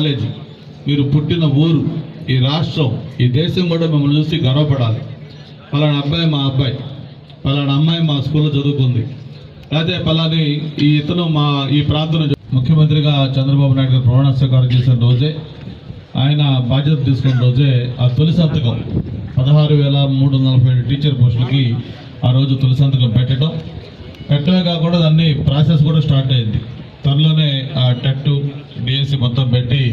College, మీరు పుట్టిన ఊరు, ఈ రాష్ట్రం, ఈ దేశం కూడా మిమ్మల్ని చూసి గర్వపడాలి. పలానా అబ్బాయి మా అబ్బాయి, పలానా అమ్మాయి మా స్కూల్లో చదువుకుంది, అయితే పలాని ఇతను మా ఈ ప్రాంతం. ముఖ్యమంత్రిగా చంద్రబాబు నాయుడు గారు ప్రమాణ స్వీకారం చేసిన రోజే, ఆయన బాధ్యత తీసుకున్న రోజే ఆ తొలి సంతకం 16,347 టీచర్ పోస్టులకి ఆ రోజు తొలి సంతకం పెట్టడమే కాకుండా దాన్ని ప్రాసెస్ కూడా స్టార్ట్ అయింది. త్వరలోనే ఆ టెట్, డిఎస్సి మొత్తం పెట్టి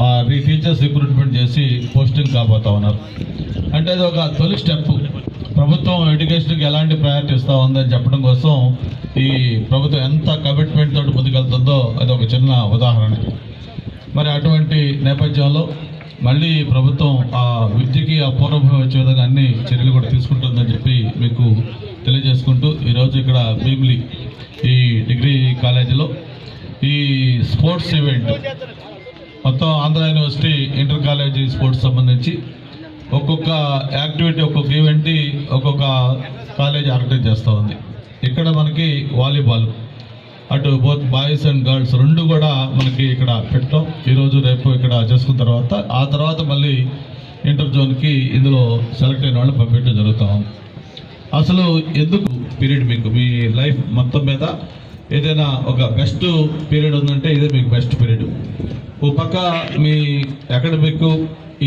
ఆ టీచర్స్ రిక్రూట్మెంట్ చేసి పోస్టింగ్ కాబోతా ఉన్నారు. అంటే అది ఒక తొలి స్టెప్. ప్రభుత్వం ఎడ్యుకేషన్కి ఎలాంటి ప్రయారిటీ ఇస్తూ ఉందని చెప్పడం కోసం ఈ ప్రభుత్వం ఎంత కమిట్మెంట్ తోటి ముందుకెళ్తుందో అది ఒక చిన్న ఉదాహరణ. మరి అటువంటి నేపథ్యంలో మళ్ళీ ప్రభుత్వం ఆ విద్యకి ఆ పూర్వభూమి వచ్చే విధంగా అన్ని చర్యలు కూడా తీసుకుంటుందని చెప్పి మీకు తెలియజేసుకుంటూ, ఈరోజు ఇక్కడ భీమిలి ఈ డిగ్రీ కాలేజీలో ఈ స్పోర్ట్స్ ఈవెంట్ మొత్తం Andhra university inter college sports సంబంధించి ఒక్కొక్క యాక్టివిటీ, ఒక్కొక్క ఈవెంట్ ఒక్కొక్క కాలేజీ ఆర్గనైజ్ చేస్తూ ఉంది. ఇక్కడ మనకి వాలీబాల్, అటు బోత్ బాయ్స్ అండ్ గర్ల్స్ రెండు కూడా మనకి ఇక్కడ పెట్టాం. ఈరోజు రేపు ఇక్కడ చేసుకున్న తర్వాత ఆ తర్వాత మళ్ళీ ఇంటర్ జోన్కి ఇందులో సెలెక్ట్ అయిన వాళ్ళని పంపించడం జరుగుతాం. అసలు ఎందుకు పీరియడ్ మీకు మీ లైఫ్ మొత్తం మీద ఏదైనా ఒక బెస్ట్ పీరియడ్ ఉందంటే ఇదే మీకు బెస్ట్ పీరియడ్. ఓ పక్క మీ అకాడమిక్,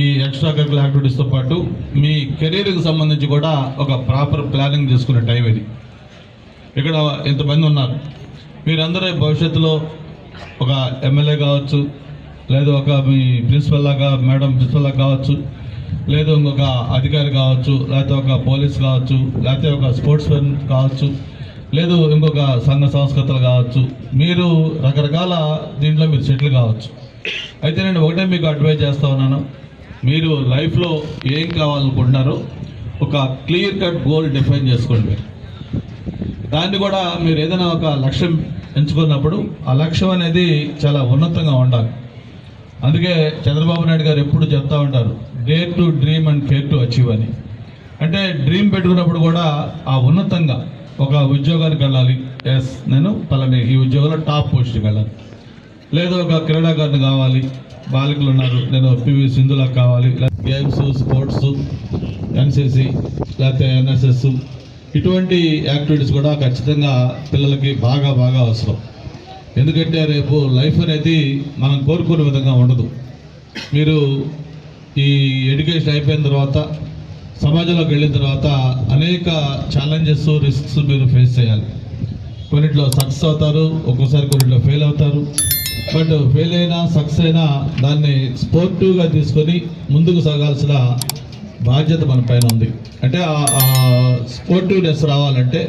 ఈ ఎక్స్ట్రా కరికులర్ యాక్టివిటీస్తో పాటు మీ కెరీర్కి సంబంధించి కూడా ఒక ప్రాపర్ ప్లానింగ్ చేసుకునే టైం ఇది. ఇక్కడ ఇంతమంది ఉన్నారు, మీరందరూ భవిష్యత్తులో ఒక ఎమ్మెల్యే కావచ్చు, లేదు ఒక మీ ప్రిన్సిపల్ లాగా మేడం ప్రిన్సిపల్ లాగా కావచ్చు, లేదు ఇంకొక అధికారి కావచ్చు, లేకపోతే ఒక పోలీస్ కావచ్చు, లేకపోతే ఒక స్పోర్ట్స్ మెన్ కావచ్చు, లేదు ఇంకొక సంఘ సంస్కృతులు కావచ్చు. మీరు రకరకాల దీంట్లో మీరు సెటిల్ కావచ్చు. అయితే నేను ఒకటే మీకు అడ్వైజ్ చేస్తూ ఉన్నాను, మీరు లైఫ్లో ఏం కావాలనుకుంటున్నారో ఒక క్లియర్ కట్ గోల్ డిఫైన్ చేసుకోండి. దాన్ని కూడా మీరు ఏదైనా ఒక లక్ష్యం ఎంచుకున్నప్పుడు ఆ లక్ష్యం అనేది చాలా ఉన్నతంగా ఉండాలి. అందుకే చంద్రబాబు నాయుడు గారు ఎప్పుడు చెప్తా ఉంటారు, dare to dream and care to achieve అని. అంటే డ్రీమ్ పెట్టుకున్నప్పుడు కూడా ఆ ఉన్నతంగా ఒక ఉద్యోగానికి వెళ్ళాలి. ఎస్, నేను పలాని ఈ ఉద్యోగంలో టాప్ పోస్ట్కి వెళ్ళాలి. లేదు ఒక క్రీడాకారుని కావాలి, బాలికలు ఉన్నారు, నేను పివి సింధులా కావాలి. గేమ్స్, స్పోర్ట్స్, ఎన్సిసి, లేకపోతే ఎన్ఎస్ఎస్, ఇటువంటి యాక్టివిటీస్ కూడా ఖచ్చితంగా పిల్లలకి బాగా అవసరం. ఎందుకంటే రేపు లైఫ్ అనేది మనం కోరుకునే విధంగా ఉండదు. మీరు ఈ ఎడ్యుకేషన్ అయిపోయిన తర్వాత సమాజంలోకి వెళ్ళిన తర్వాత అనేక ఛాలెంజెస్, రిస్క్స్ మీరు ఫేస్ చేయాలి. కొన్నిట్లో సక్సెస్ అవుతారు, ఒక్కోసారి కొన్నిట్లో ఫెయిల్ అవుతారు. బట్ ఫెయిల్ అయినా సక్సెస్ అయినా దాన్ని స్పోర్టివ్గా తీసుకొని ముందుకు సాగాల్సిన బాధ్యత మన పైన ఉంది. అంటే ఆ స్పోర్టివ్నెస్ రావాలంటే